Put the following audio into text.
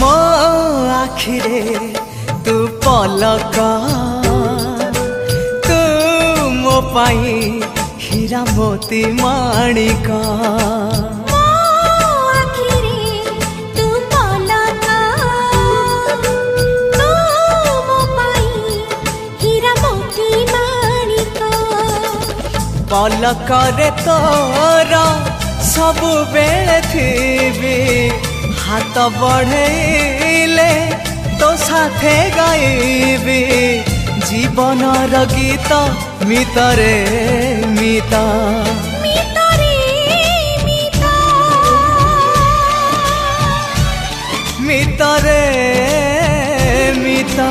मो आखिरे तू पलक तू मो पाई हीरा मोती माणिक पलकरे तोर सबु बेले थी हाथ बढ़ेले तो साथे गाइबी जीवनर गीत मितरे मिता मितरे मिता।